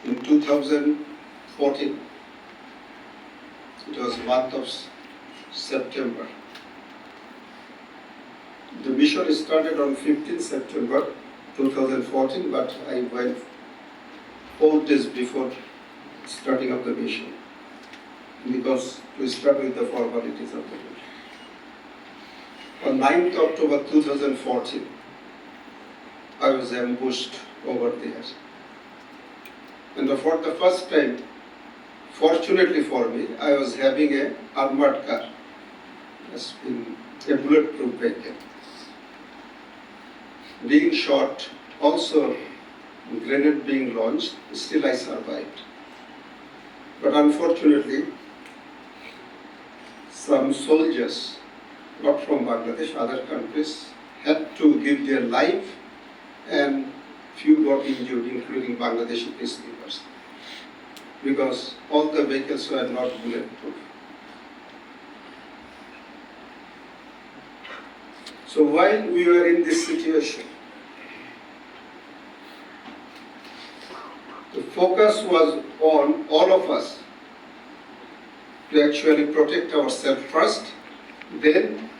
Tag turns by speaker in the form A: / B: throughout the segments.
A: in 2014. It was month of September. The mission started on 15 September 2014, but I went 4 days before starting of the mission because we start with the formalities of the mission. On 9th October 2014, I was ambushed over there. And for the first time, fortunately for me, I was having an armored car, a bulletproof vehicle. Being shot, also grenade being launched, still I survived. But unfortunately, some soldiers, not from Bangladesh, other countries, had to give their life and few got injured, including Bangladeshi peacekeepers, because all the vehicles were not bulletproof. So while we were in this situation, the focus was on all of us to actually protect ourselves first, then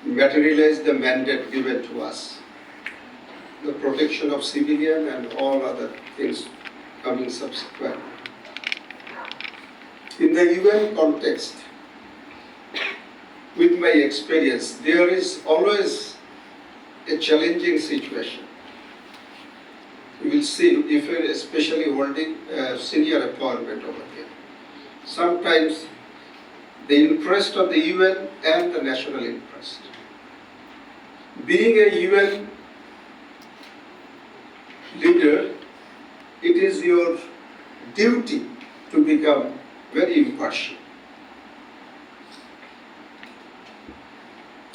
A: materialize the mandate given to us, the protection of civilian and all other things coming subsequent. In the UN context, with my experience, there is always a challenging situation. You will see, if you're especially holding a senior appointment over here, sometimes the interest of the UN and the national interest. Being a UN leader, it is your duty to become very impartial.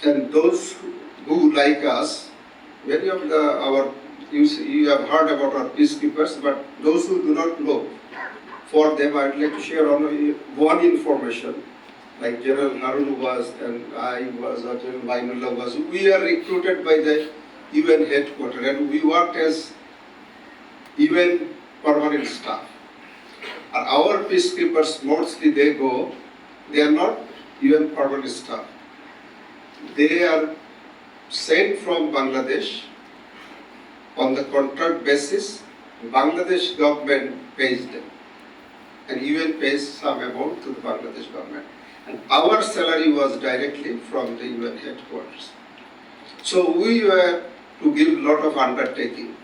A: And those who like us, many of you have heard about our peacekeepers, but those who do not know, for them I would like to share only one information, like General Harun was and I was, or General Mainullah was. We are recruited by the UN headquarters and we worked as UN permanent staff. Our peacekeepers, mostly they are not UN permanent staff. They are sent from Bangladesh on the contract basis. Bangladesh government pays them and UN pays some amount to the Bangladesh government. And our salary was directly from the UN headquarters. So we were to give a lot of undertaking,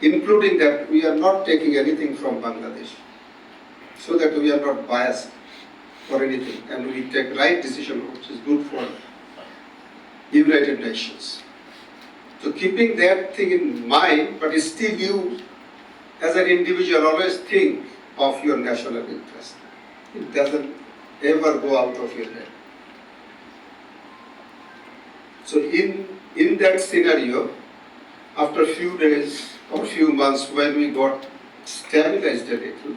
A: including that we are not taking anything from Bangladesh, so that we are not biased for anything and we take right decision which is good for United Nations. So keeping that thing in mind, but still you as an individual always think of your national interest. It doesn't ever go out of your head. So in that scenario, after a few days or few months when we got stabilized a little,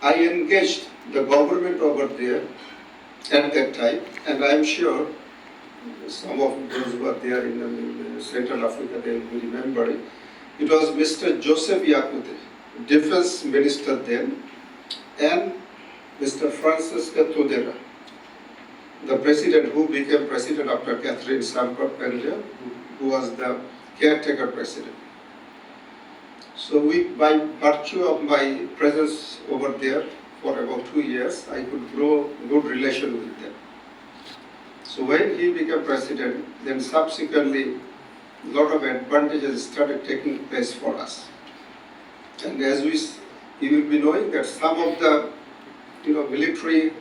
A: I engaged the government over there at that time, and I am sure some of those who are there in Central Africa, they will remember it. It was Mr. Joseph Yakute, Defense Minister then, and Mr. Francisco Todera, the president who became president after Catherine Sampra-Pandya, who was the caretaker president. So by virtue of my presence over there for about 2 years, I could grow good relation with them. So when he became president, then subsequently a lot of advantages started taking place for us. And as you will be knowing that some of the military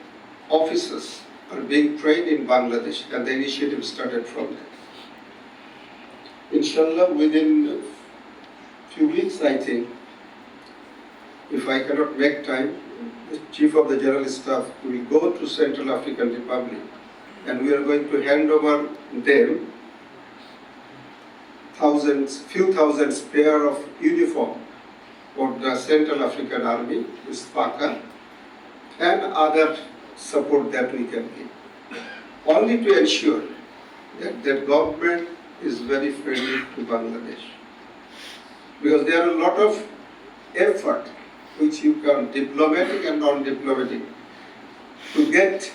A: officers are being trained in Bangladesh, and the initiative started from there. Inshallah, within a few weeks, I think, if I cannot make time, the Chief of the General Staff will go to Central African Republic, and we are going to hand over them few thousands pair of uniform for the Central African Army, this FACA, and other support that we can give. Only to ensure that that government is very friendly to Bangladesh. because there are a lot of effort which you can, diplomatic and non-diplomatic, to get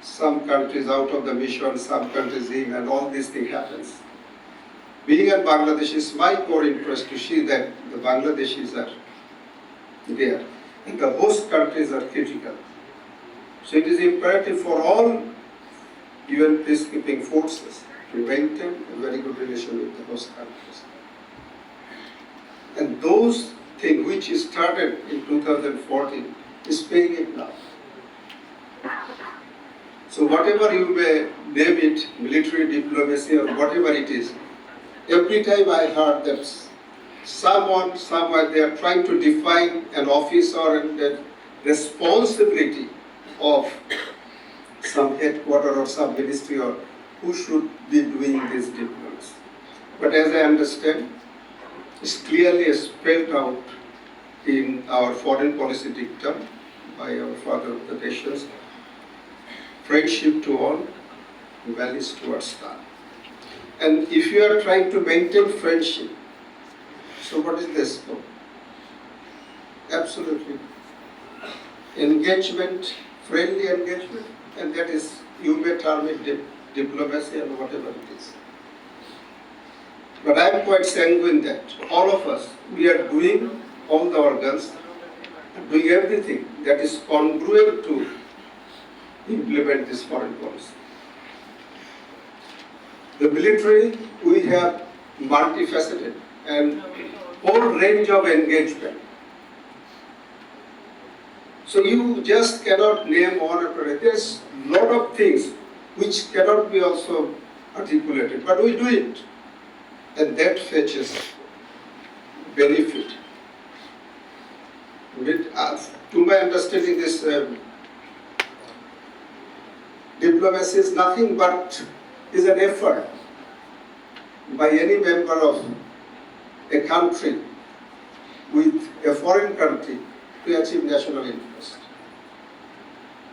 A: some countries out of the mission, some countries in, and all these things happens. Being in Bangladesh, is my core interest to see that the Bangladeshis are there, and the host countries are critical. So it is imperative for all UN peacekeeping forces to maintain a very good relation with the host countries. And those things which started in 2014 is paying it now. So whatever you may name it, military diplomacy or whatever it is, every time I heard that someone, somewhere they are trying to define an officer and the responsibility of some headquarter or some ministry or who should be doing this diplomacy. But as I understand, it's clearly spelled out in our foreign policy dictum by our father of the nations: friendship to all, malice towards none. And if you are trying to maintain friendship, so what is the scope? Absolutely. Engagement, friendly engagement, and that is, you may term it diplomacy and whatever it is. But I am quite sanguine that all of us, we are doing all the organs, doing everything that is congruent to implement this foreign policy. The military, we have multifaceted and whole range of engagement. So you just cannot name one after another. There's a lot of things which cannot be also articulated, but we do it. And that fetches benefit. To my understanding, this diplomacy is nothing but is an effort by any member of a country with a foreign country to achieve national interest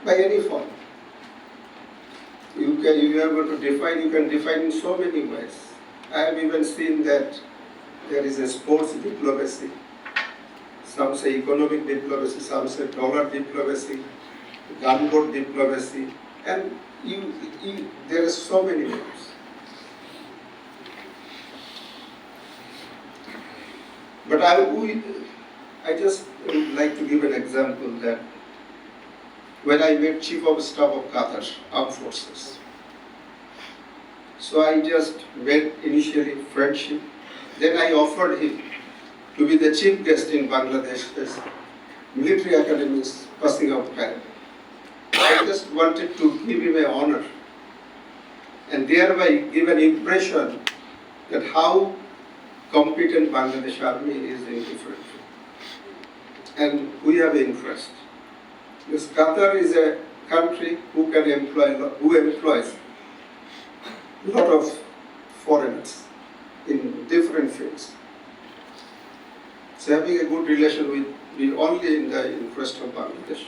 A: by any form. You are going to define, you can define in so many ways. I have even seen that there is a sports diplomacy, some say economic diplomacy, some say dollar diplomacy, gunboat diplomacy, and there are so many names. But I just would like to give an example that when I met Chief of Staff of Qatar Armed Forces, so I just made initially friendship. Then I offered him to be the chief guest in Bangladesh's military academy's passing out parade. I just wanted to give him an honor and thereby give an impression that how competent Bangladesh Army is in different fields. And we have interest. Because Qatar is a country who employs a lot of foreigners in different fields. So having a good relation will be only in the interest of Bangladesh.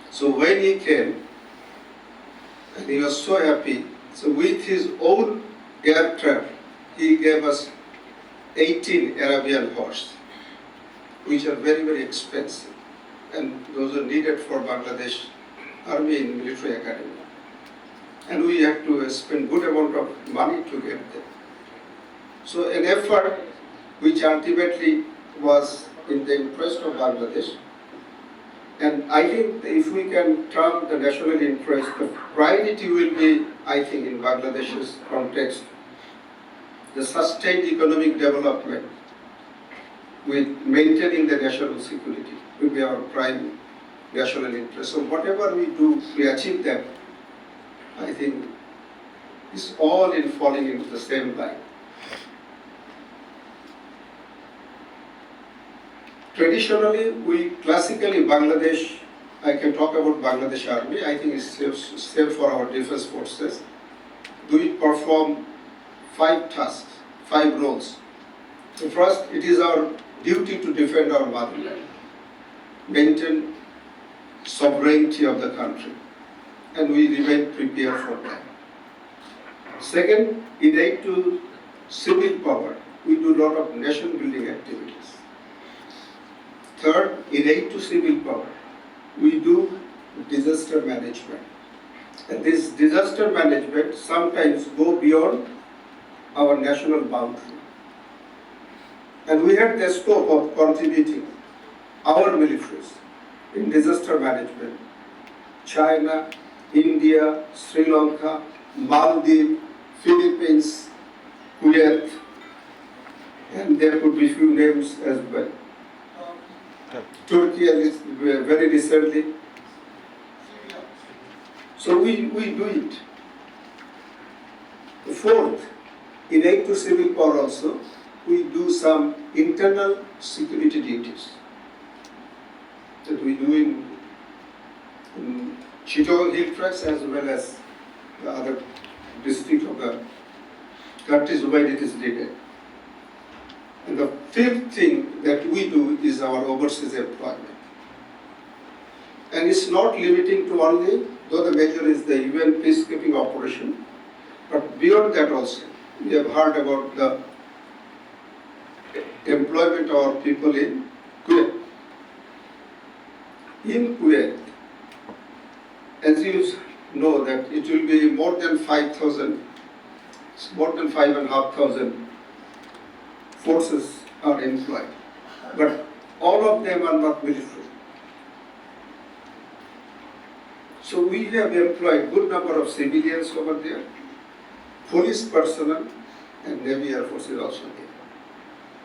A: So when he came, and he was so happy, so with his own aircraft, he gave us 18 Arabian horses, which are very, very expensive. And those are needed for Bangladesh Army in military academy. And we had to spend good amount of money to get them. So an effort which ultimately was in the interest of Bangladesh. And I think if we can term the national interest, the priority will be, I think, in Bangladesh's context, the sustained economic development with maintaining the national security will be our prime national interest. So whatever we do, we achieve that, I think, is all in falling into the same line. Traditionally, classically Bangladesh, I can talk about Bangladesh Army, I think it's safe for our defense forces. We perform 5 tasks, 5 roles. So first, it is our duty to defend our motherland, maintain sovereignty of the country, and we remain prepared for that. Second, in aid to civil power, we do a lot of nation building activities. Third, in aid to civil power, we do disaster management. And this disaster management sometimes go beyond our national boundary. And we had the scope of contributing our militaries in disaster management. China, India, Sri Lanka, Maldives, Philippines, Kuwait, and there could be few names as well. Turkey very recently. So we do it. Fourth, in aid to civil power also, we do some internal security duties that we do in Chittor hill tracts as well as the other districts of the countries where it is needed. And the fifth thing that we do is our overseas employment. And it's not limiting to only, though the major is the UN peacekeeping operation, but beyond that also, we have heard about the employment of our people in Kuwait. In Kuwait, as you know that it will be more than 5,000, more than 5,500 forces are employed, but all of them are not military. So we have employed good number of civilians over there, police personnel, and Navy Air Force is also there.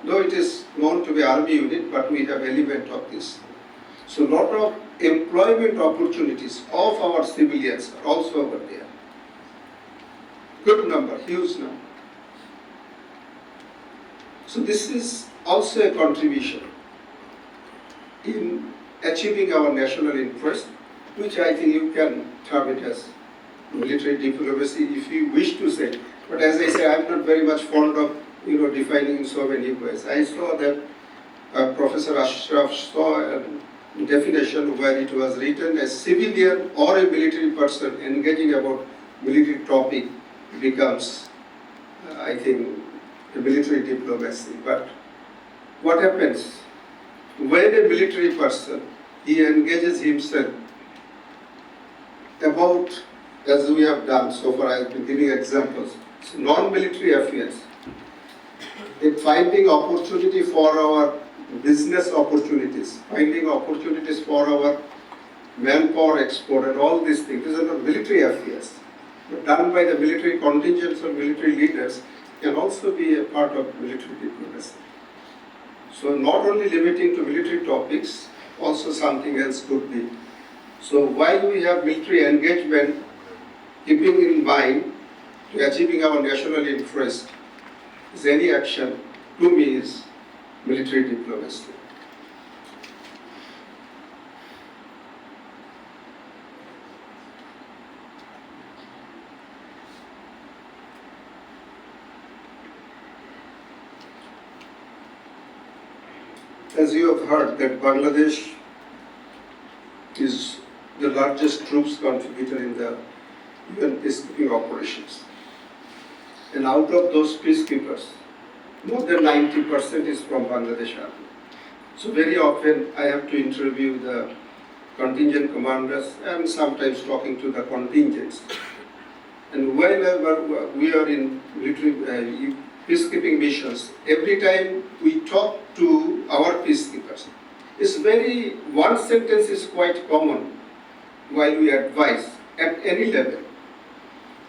A: Though it is known to be army unit, but we have element of this. So a lot of employment opportunities of our civilians are also over there. Good number, huge number. So this is also a contribution in achieving our national interest, which I think you can term it as military diplomacy if you wish to say. But as I say, I'm not very much fond of defining in so many ways. I saw that Professor Ashraf saw a definition where it was written as civilian or a military person engaging about military topic becomes, I think, a military diplomacy. But what happens when a military person, he engages himself about, as we have done so far, I have been giving examples, so non-military affairs, finding opportunity for our business opportunities, finding opportunities for our manpower export and all these things. These are not military affairs, but done by the military contingents or military leaders can also be a part of military diplomacy. So not only limiting to military topics, also something else could be. So while we have military engagement, keeping in mind to achieving our national interest, is any action to me is military diplomacy. As you have heard that Bangladesh is the largest troops contributor in the UN peacekeeping operations. And out of those peacekeepers, more than 90% is from Bangladesh Army. So very often I have to interview the contingent commanders and sometimes talking to the contingents. And whenever we are in military peacekeeping missions, every time we talk to our peacekeepers, it's one sentence is quite common while we advise at any level.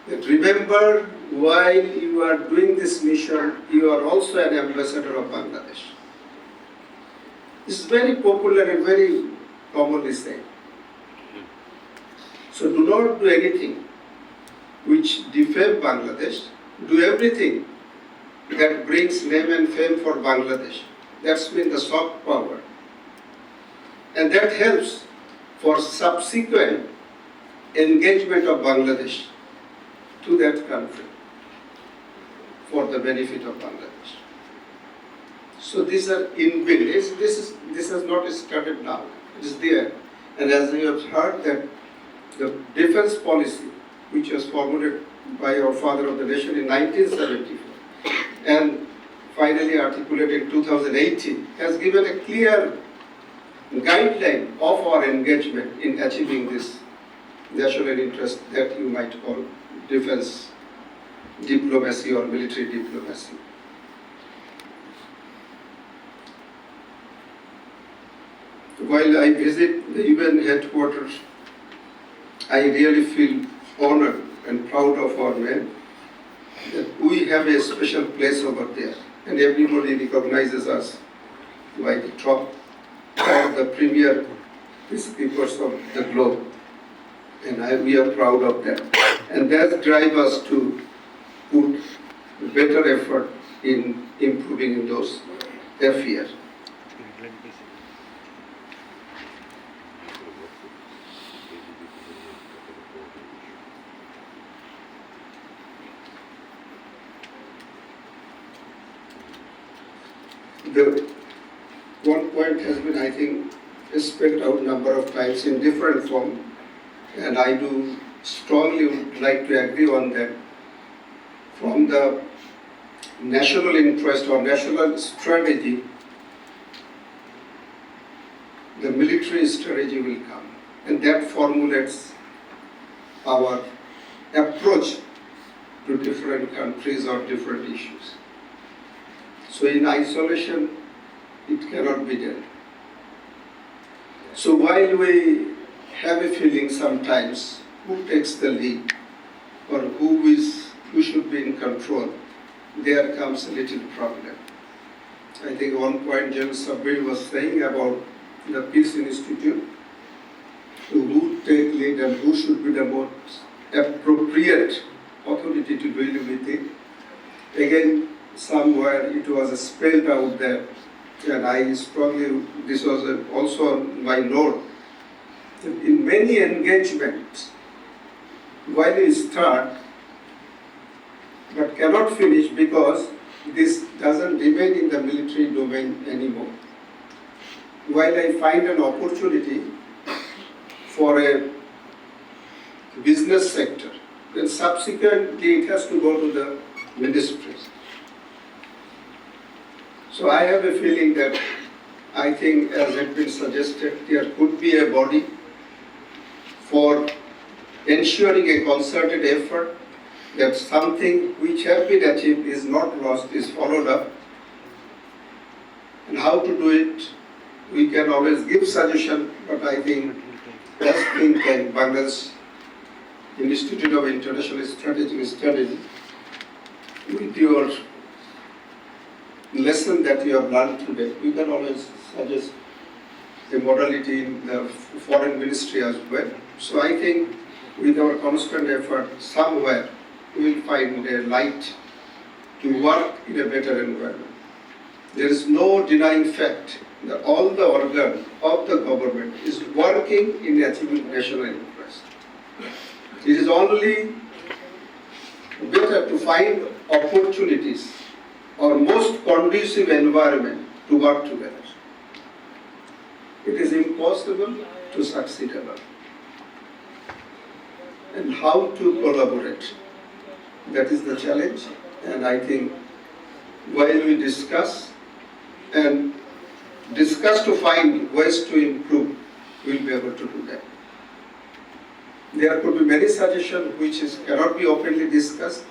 A: That remember, while you are doing this mission, you are also an ambassador of Bangladesh. This is very popular and very commonly said. So do not do anything which defame Bangladesh. Do everything that brings name and fame for Bangladesh. That's been the soft power. And that helps for subsequent engagement of Bangladesh to that country for the benefit of Bangladesh. So these are inbuilt. This has not started now. It is there. And as you have heard that the defense policy, which was formulated by our father of the nation in 1974, finally articulated in 2018, has given a clear guideline of our engagement in achieving this national interest that you might call defense diplomacy or military diplomacy. While I visit the UN headquarters, I really feel honored and proud of our men that we have a special place over there, and everybody recognizes us by the top of the premier peacekeepers of the globe, and we are proud of that. And that drives us to put better effort in improving in those affairs. The one point has been, I think, spelled out a number of times in different form, and I do strongly would like to agree on that. From the national interest or national strategy, the military strategy will come, and that formulates our approach to different countries or different issues. So in isolation, it cannot be done. So while we have a feeling sometimes who takes the lead or who should be in control, there comes a little problem. I think one point General Sabir was saying about the Peace Institute, who take lead and who should be the most appropriate authority to deal with it. Again, somewhere it was spelled out there, and I strongly, this was also on my note, in many engagements, while you start, but cannot finish because this doesn't remain in the military domain anymore. While I find an opportunity for a business sector, then subsequently it has to go to the ministries. So I have a feeling that I think, as has been suggested, there could be a body for ensuring a concerted effort that something which has been achieved is not lost, is followed up. And how to do it, we can always give suggestion, but I think best thing can Bangladesh Institute of International Strategic Studies, with your lesson that you have learned today, we can always suggest a modality in the foreign ministry as well. So I think with our constant effort, somewhere we will find a light to work in a better environment. There is no denying fact that all the organ of the government is working in achieving national interest. It is only better to find opportunities or most conducive environment to work together. It is impossible to succeed alone. And how to collaborate, that is the challenge. And I think while we discuss to find ways to improve, we'll be able to do that. There could be many suggestions which cannot be openly discussed,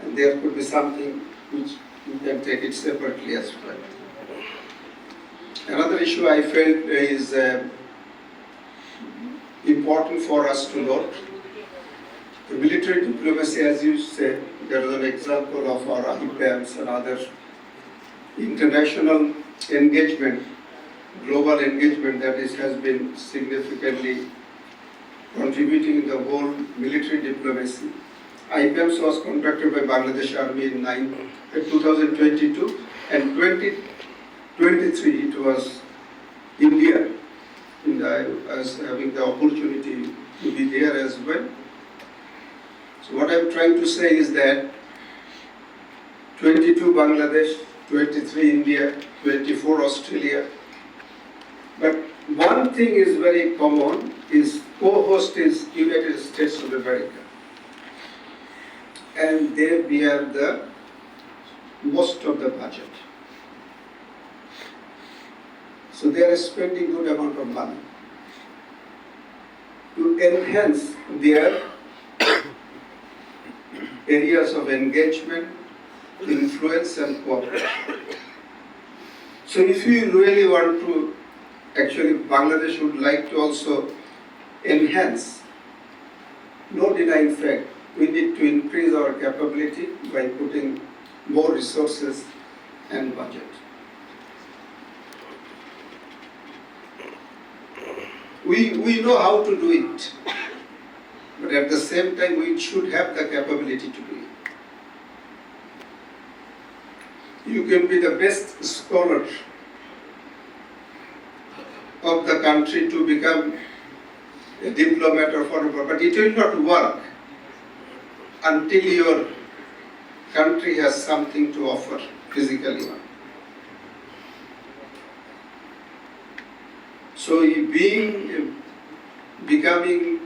A: and there could be something which you can take it separately as well. Another issue I felt is important for us to note. The military diplomacy, as you said, there is an example of our IPAMs and other international engagement, global engagement that has been significantly contributing in the whole military diplomacy. IPAMs was conducted by Bangladesh Army in 2022, and 2023 it was India, as having the opportunity to be there as well. So what I'm trying to say is that 22 Bangladesh, 23 India, 24 Australia. But one thing is very common, is co-host is United States of America. And they bear the most of the budget. So they are spending good amount of money to enhance their areas of engagement, influence and cooperation. So if we really want to, actually Bangladesh would like to also enhance, no denying fact, we need to increase our capability by putting more resources and budget. We know how to do it, but at the same time we should have the capability to do it. You can be the best scholar of the country to become a diplomat or foreign, but it will not work until your country has something to offer physically. So becoming,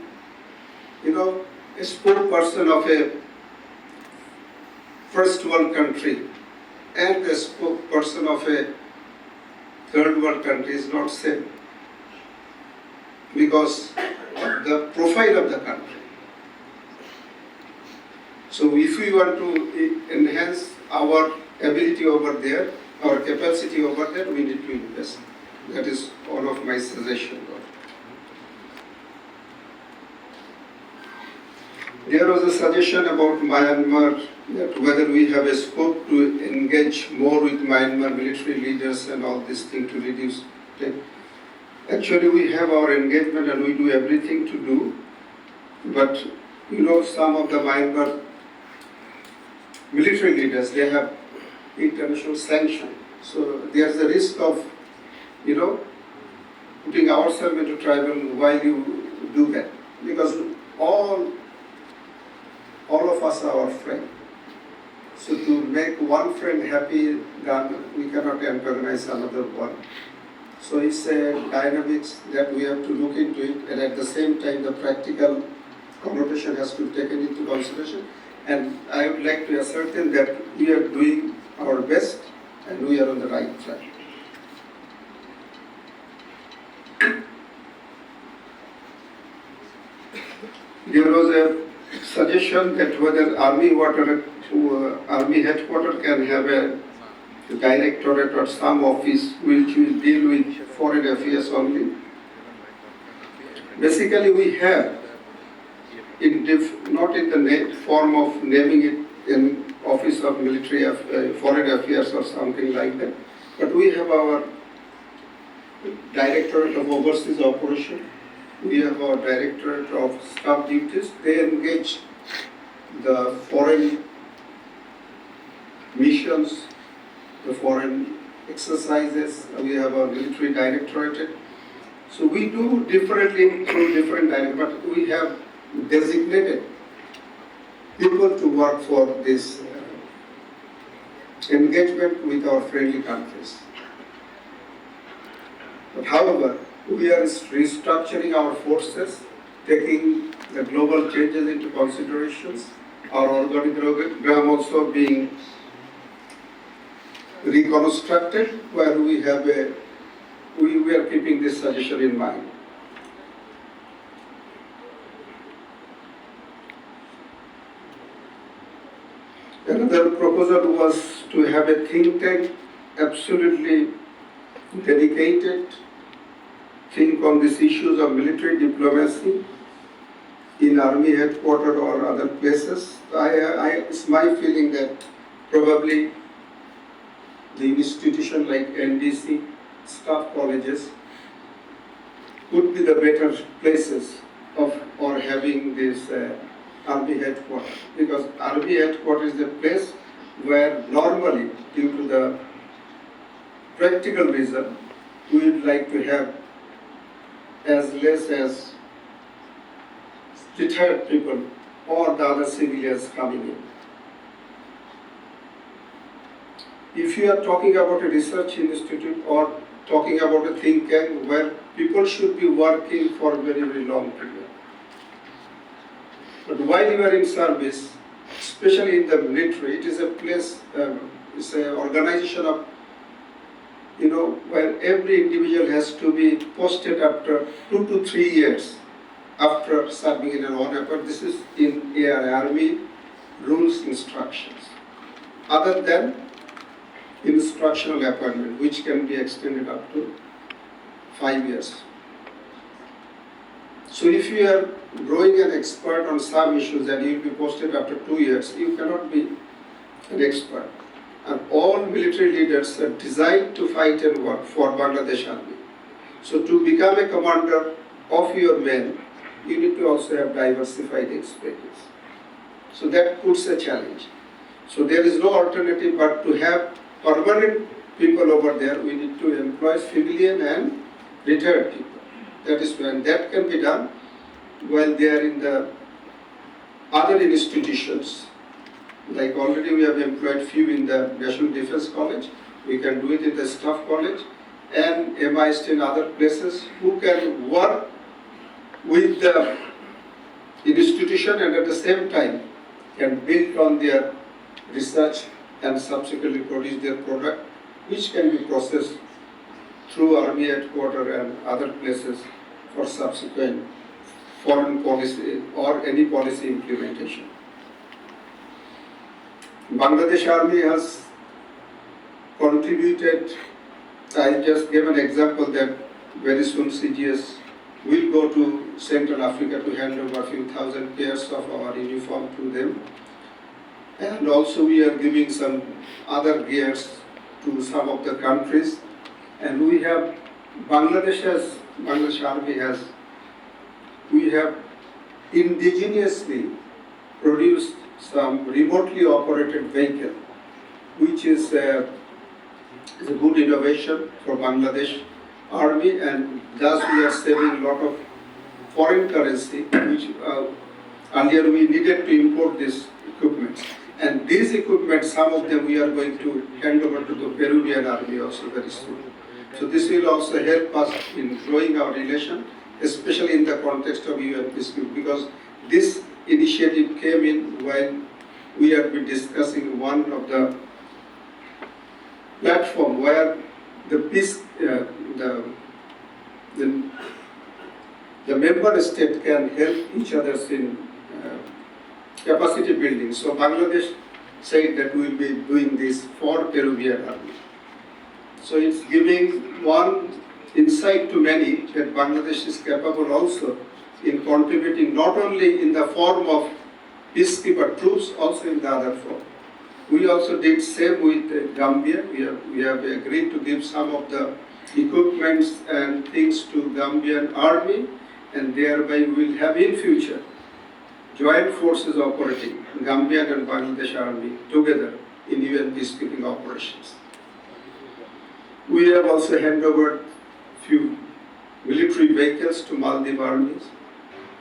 A: a spokesperson of a first world country and a spokesperson of a third world country is not same, because of the profile of the country. So if we want to enhance our ability over there, our capacity over there, we need to invest. That is one of my suggestions. There was a suggestion about Myanmar, that whether we have a scope to engage more with Myanmar military leaders and all these things to reduce. Actually, we have our engagement and we do everything to do, but some of the Myanmar military leaders, they have international sanction. So there's a risk of, putting ourselves into trouble while you do that, because all of us are our friend. So to make one friend happy, then we cannot antagonize another one. So it's a dynamics that we have to look into it, and at the same time the practical connotation has to be taken into consideration. And I would like to ascertain that we are doing our best and we are on the right track. There was a suggestion that whether Army headquarters can have a directorate or some office which will deal with foreign affairs only. Basically, we have, not in the form of naming it in Office of Military Foreign Affairs or something like that, but we have our Directorate of Overseas Operations. We have our Directorate of Staff Duties. They engage the foreign missions, the foreign exercises. We have our military directorate. So we do differently through different directorates, but we have designated people to work for this engagement with our friendly countries. But however, we are restructuring our forces, taking the global changes into considerations, our organigram also being reconstructed, where we are keeping this suggestion in mind. Another proposal was to have a think tank absolutely dedicated, think on these issues of military diplomacy in Army headquarters or other places. It's my feeling that probably the institution like NDC, staff colleges, would be the better places for having this Army headquarters, because Army headquarters is a place where normally, due to the practical reason, we would like to have as less as retired people or the other civilians coming in. If you are talking about a research institute or talking about a think tank where people should be working for a very, very long period. But while you are in service, especially in the military, it is a place, It's an organization of, where every individual has to be posted after 2 to 3 years after serving in an one effort. This is in Army rules instructions. Other than instructional appointment, which can be extended up to 5 years. So if you are growing an expert on some issues and you will be posted after 2 years, you cannot be an expert. And all military leaders are designed to fight and work for Bangladesh Army. So to become a commander of your men, you need to also have diversified experience. So that puts a challenge. So there is no alternative but to have permanent people over there. We need to employ civilian and retired people. That is when that can be done while they are in the other institutions. Like already we have employed few in the National Defense College. We can do it in the Staff College and MIST in other places who can work with the institution and at the same time can build on their research and subsequently produce their product, which can be processed through Army headquarters and other places for subsequent foreign policy or any policy implementation. Bangladesh Army has contributed. I just gave an example that very soon CGS will go to Central Africa to hand over a few thousand pairs of our uniform to them. And also we are giving some other gears to some of the countries. And we have Bangladesh Army we have indigenously produced some remotely operated vehicle, which is a good innovation for Bangladesh Army, and thus we are saving a lot of foreign currency, which earlier we needed to import this equipment. And these equipment, some of them we are going to hand over to the Peruvian Army also very soon. So this will also help us in growing our relation, especially in the context of UN peacekeeping, because this initiative came in while we have been discussing one of the platform where the member state can help each other in capacity building. So Bangladesh said that we will be doing this for Peruvian Army. So it's giving one insight to many that Bangladesh is capable also in contributing not only in the form of peacekeeper troops, also in the other form. We also did same with Gambia. We have agreed to give some of the equipments and things to Gambian army, and thereby we will have in future joint forces operating, Gambian and Bangladesh army together in UN peacekeeping operations. We have also handed over few military vehicles to Maldives armies.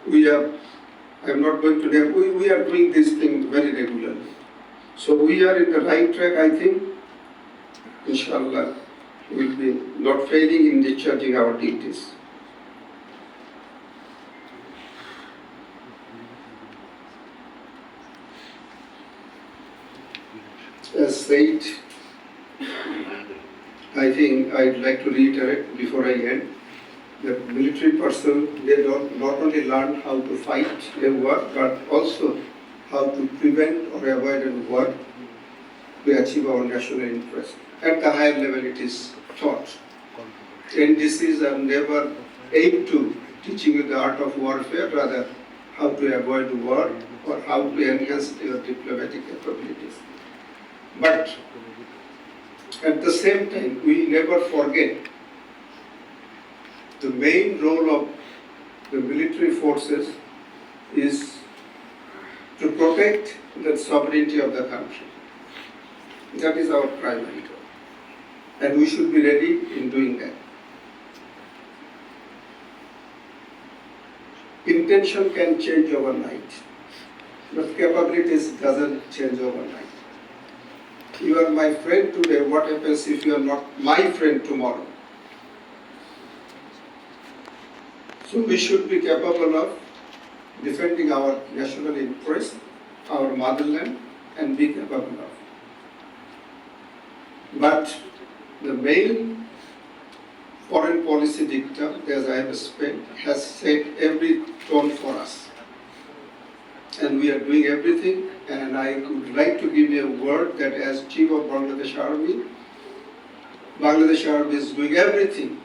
A: I'm not going to name, we are doing these things very regularly. So we are in the right track, I think. Inshallah, we will be not failing in discharging our duties. As said, I think I'd like to reiterate before I end that military personnel, they don't not only learn how to fight a war, but also how to prevent or avoid a war to achieve our national interest. At the higher level, it is taught. NDCs are never aimed to teaching you the art of warfare, rather how to avoid war or how to enhance your diplomatic capabilities. But at the same time, we never forget the main role of the military forces is to protect the sovereignty of the country. That is our primary goal. And we should be ready in doing that. Intention can change overnight, but capabilities doesn't change overnight. You are my friend today, what happens if you are not my friend tomorrow? So we should be capable of defending our national interest, our motherland, and be capable of But the main foreign policy dictum, as I have spent, has set every tone for us. And we are doing everything, and I would like to give you a word that as Chief of Bangladesh Army is doing everything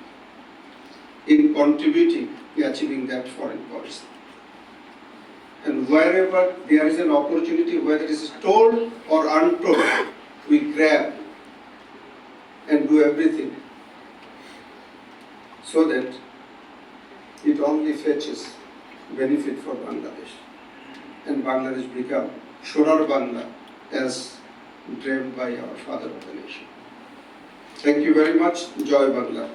A: in contributing to achieving that foreign policy. And wherever there is an opportunity, whether it is told or untold, we grab and do everything so that it only fetches benefit for Bangladesh. And Bangladesh become Sonar Bangla as dreamed by our father of the nation. Thank you very much. Joy Bangla.